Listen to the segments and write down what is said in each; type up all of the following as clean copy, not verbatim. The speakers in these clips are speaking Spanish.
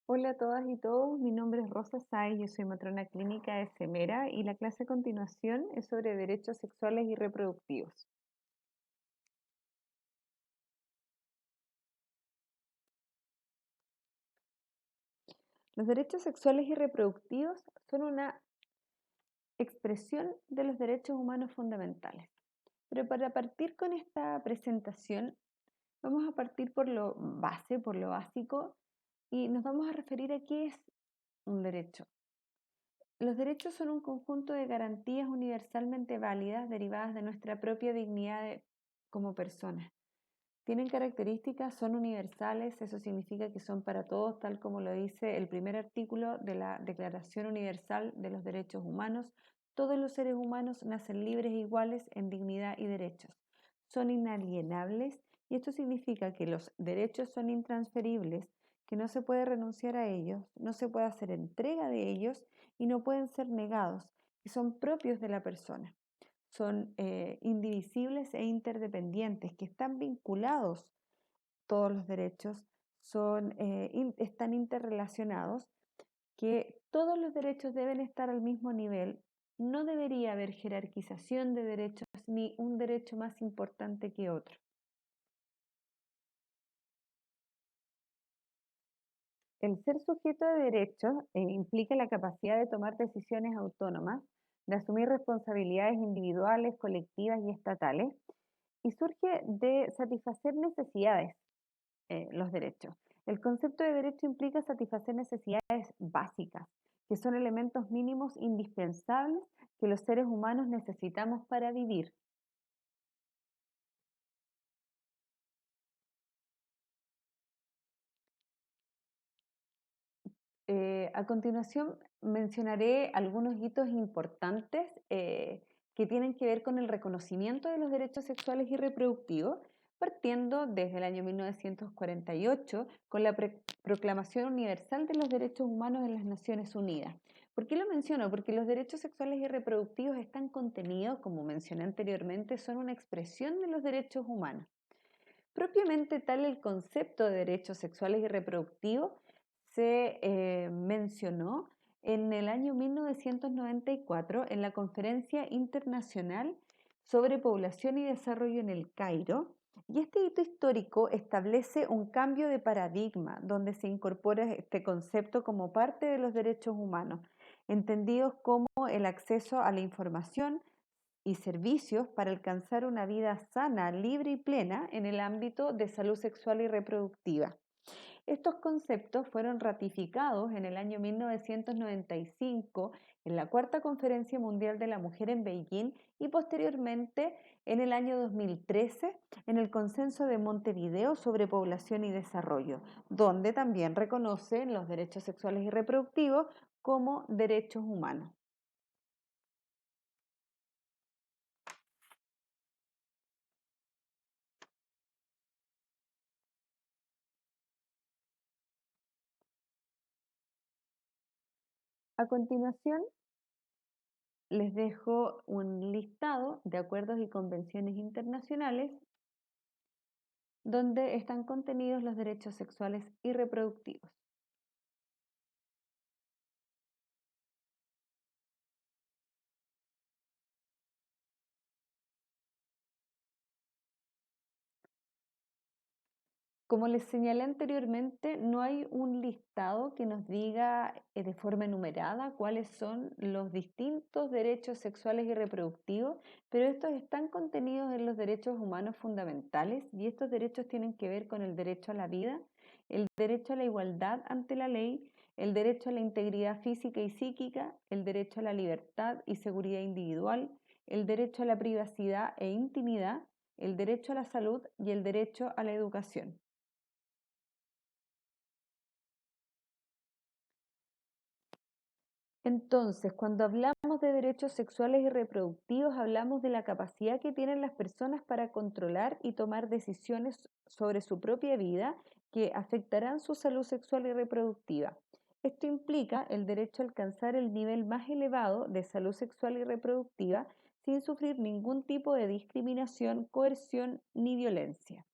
Hola a todas y todos, mi nombre es Rosa Sáez, yo soy matrona clínica de Semera y la clase a continuación es sobre derechos sexuales y reproductivos. Los derechos sexuales y reproductivos son una expresión de los derechos humanos fundamentales. Pero para partir con esta presentación, vamos a partir por lo base, por lo básico, y nos vamos a referir a qué es un derecho. Los derechos son un conjunto de garantías universalmente válidas derivadas de nuestra propia dignidad como personas. Tienen características, son universales, eso significa que son para todos, tal como lo dice el primer artículo de la Declaración Universal de los Derechos Humanos. Todos los seres humanos nacen libres e iguales en dignidad y derechos. Son inalienables y esto significa que los derechos son intransferibles, que no se puede renunciar a ellos, no se puede hacer entrega de ellos y no pueden ser negados, que son propios de la persona. Son indivisibles e interdependientes, que están vinculados todos los derechos, están interrelacionados, que todos los derechos deben estar al mismo nivel, no debería haber jerarquización de derechos ni un derecho más importante que otro. El ser sujeto de derechos implica la capacidad de tomar decisiones autónomas, de asumir responsabilidades individuales, colectivas y estatales, y surge de satisfacer necesidades, los derechos. El concepto de derecho implica satisfacer necesidades básicas, que son elementos mínimos indispensables que los seres humanos necesitamos para vivir. A continuación mencionaré algunos hitos importantes que tienen que ver con el reconocimiento de los derechos sexuales y reproductivos, partiendo desde el año 1948 con la Proclamación Universal de los Derechos Humanos en las Naciones Unidas. ¿Por qué lo menciono? Porque los derechos sexuales y reproductivos están contenidos, como mencioné anteriormente, son una expresión de los derechos humanos. Propiamente tal, el concepto de derechos sexuales y reproductivos se mencionó en el año 1994 en la Conferencia Internacional sobre Población y Desarrollo en el Cairo. Y este hito histórico establece un cambio de paradigma donde se incorpora este concepto como parte de los derechos humanos, entendidos como el acceso a la información, y servicios para alcanzar una vida sana, libre y plena en el ámbito de salud sexual y reproductiva. Estos conceptos fueron ratificados en el año 1995 en la Cuarta Conferencia Mundial de la Mujer en Beijing y posteriormente en el año 2013 en el Consenso de Montevideo sobre Población y Desarrollo, donde también reconocen los derechos sexuales y reproductivos como derechos humanos. A continuación, les dejo un listado de acuerdos y convenciones internacionales donde están contenidos los derechos sexuales y reproductivos. Como les señalé anteriormente, no hay un listado que nos diga de forma enumerada cuáles son los distintos derechos sexuales y reproductivos, pero estos están contenidos en los derechos humanos fundamentales y estos derechos tienen que ver con el derecho a la vida, el derecho a la igualdad ante la ley, el derecho a la integridad física y psíquica, el derecho a la libertad y seguridad individual, el derecho a la privacidad e intimidad, el derecho a la salud y el derecho a la educación. Entonces, cuando hablamos de derechos sexuales y reproductivos, hablamos de la capacidad que tienen las personas para controlar y tomar decisiones sobre su propia vida que afectarán su salud sexual y reproductiva. Esto implica el derecho a alcanzar el nivel más elevado de salud sexual y reproductiva sin sufrir ningún tipo de discriminación, coerción ni violencia.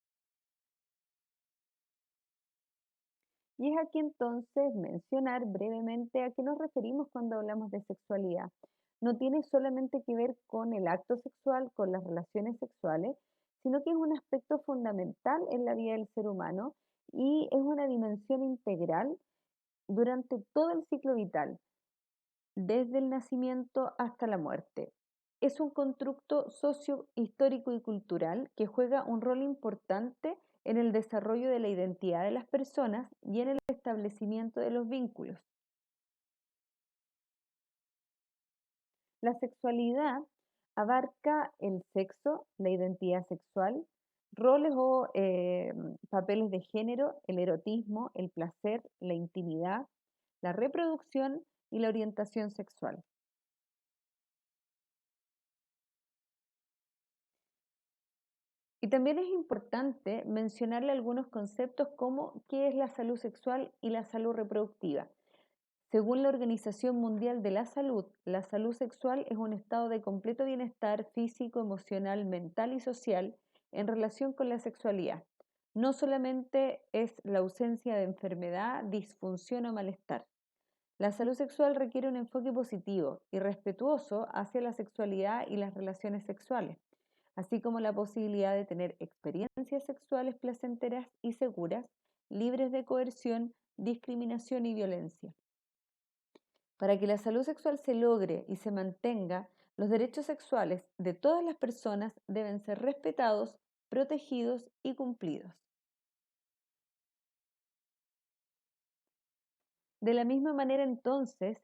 Y es aquí entonces mencionar brevemente a qué nos referimos cuando hablamos de sexualidad. No tiene solamente que ver con el acto sexual, con las relaciones sexuales, sino que es un aspecto fundamental en la vida del ser humano y es una dimensión integral durante todo el ciclo vital, desde el nacimiento hasta la muerte. Es un constructo socio, histórico y cultural que juega un rol importante en el desarrollo de la identidad de las personas y en el establecimiento de los vínculos. La sexualidad abarca el sexo, la identidad sexual, roles o papeles de género, el erotismo, el placer, la intimidad, la reproducción y la orientación sexual. Y también es importante mencionarle algunos conceptos como qué es la salud sexual y la salud reproductiva. Según la Organización Mundial de la salud sexual es un estado de completo bienestar físico, emocional, mental y social en relación con la sexualidad. No solamente es la ausencia de enfermedad, disfunción o malestar. La salud sexual requiere un enfoque positivo y respetuoso hacia la sexualidad y las relaciones sexuales, así como la posibilidad de tener experiencias sexuales placenteras y seguras, libres de coerción, discriminación y violencia. Para que la salud sexual se logre y se mantenga, los derechos sexuales de todas las personas deben ser respetados, protegidos y cumplidos. De la misma manera, entonces,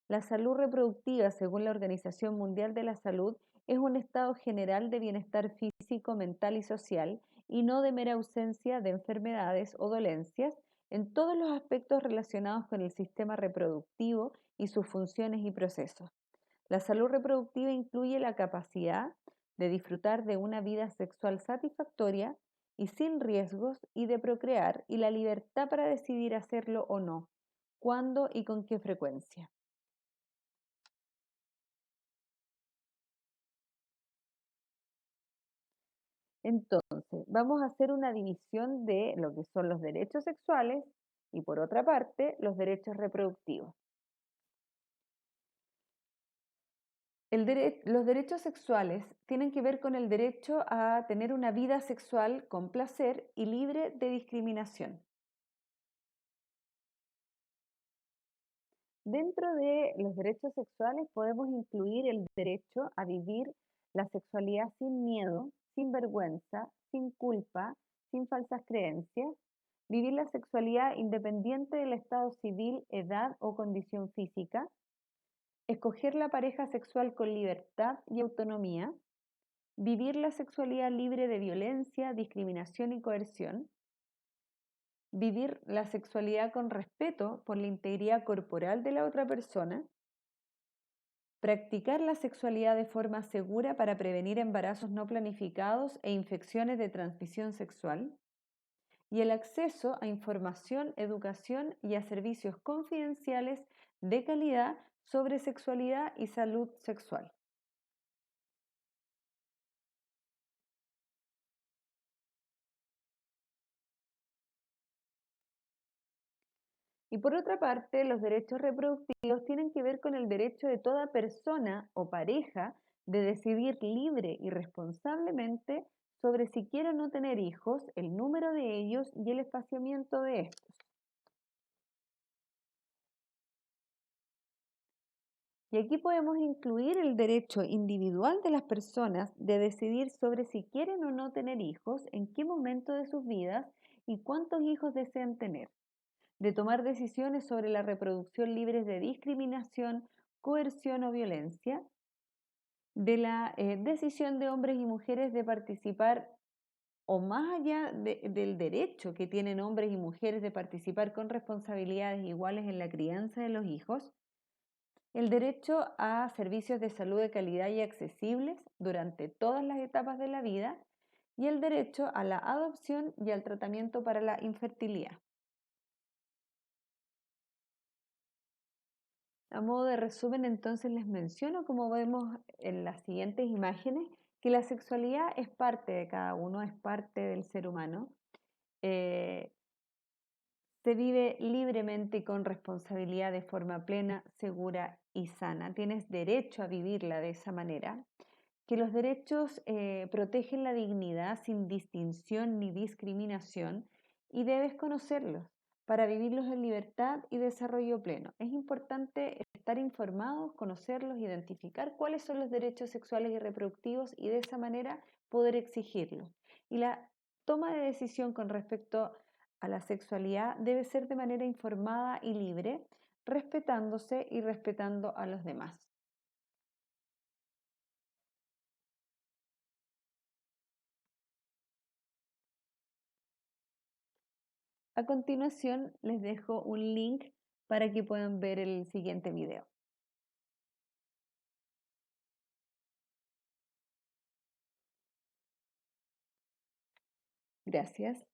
la salud reproductiva, según la Organización Mundial de la Salud, es un estado general de bienestar físico, mental y social, y no de mera ausencia de enfermedades o dolencias en todos los aspectos relacionados con el sistema reproductivo y sus funciones y procesos. La salud reproductiva incluye la capacidad de disfrutar de una vida sexual satisfactoria y sin riesgos y de procrear y la libertad para decidir hacerlo o no, cuándo y con qué frecuencia. Entonces, vamos a hacer una división de lo que son los derechos sexuales y por otra parte los derechos reproductivos. Los derechos sexuales tienen que ver con el derecho a tener una vida sexual con placer y libre de discriminación. Dentro de los derechos sexuales podemos incluir el derecho a vivir la sexualidad sin miedo, sin vergüenza, sin culpa, sin falsas creencias, vivir la sexualidad independiente del estado civil, edad o condición física, escoger la pareja sexual con libertad y autonomía, vivir la sexualidad libre de violencia, discriminación y coerción, vivir la sexualidad con respeto por la integridad corporal de la otra persona, practicar la sexualidad de forma segura para prevenir embarazos no planificados e infecciones de transmisión sexual, y el acceso a información, educación y a servicios confidenciales de calidad sobre sexualidad y salud sexual. Y por otra parte, los derechos reproductivos tienen que ver con el derecho de toda persona o pareja de decidir libre y responsablemente sobre si quiere o no tener hijos, el número de ellos y el espaciamiento de estos. Y aquí podemos incluir el derecho individual de las personas de decidir sobre si quieren o no tener hijos, en qué momento de sus vidas y cuántos hijos desean tener, de tomar decisiones sobre la reproducción libres de discriminación, coerción o violencia, de la decisión de hombres y mujeres de participar o más allá del derecho que tienen hombres y mujeres de participar con responsabilidades iguales en la crianza de los hijos, el derecho a servicios de salud de calidad y accesibles durante todas las etapas de la vida y el derecho a la adopción y al tratamiento para la infertilidad. A modo de resumen, entonces les menciono, como vemos en las siguientes imágenes, que la sexualidad es parte de cada uno, es parte del ser humano. Eh, se vive libremente y con responsabilidad de forma plena, segura y sana. Tienes derecho a vivirla de esa manera. Que los derechos protegen la dignidad sin distinción ni discriminación y debes conocerlos para vivirlos en libertad y desarrollo pleno. Es importante estar informados, conocerlos, identificar cuáles son los derechos sexuales y reproductivos y de esa manera poder exigirlos. Y la toma de decisión con respecto a la sexualidad debe ser de manera informada y libre, respetándose y respetando a los demás. A continuación, les dejo un link para que puedan ver el siguiente video. Gracias.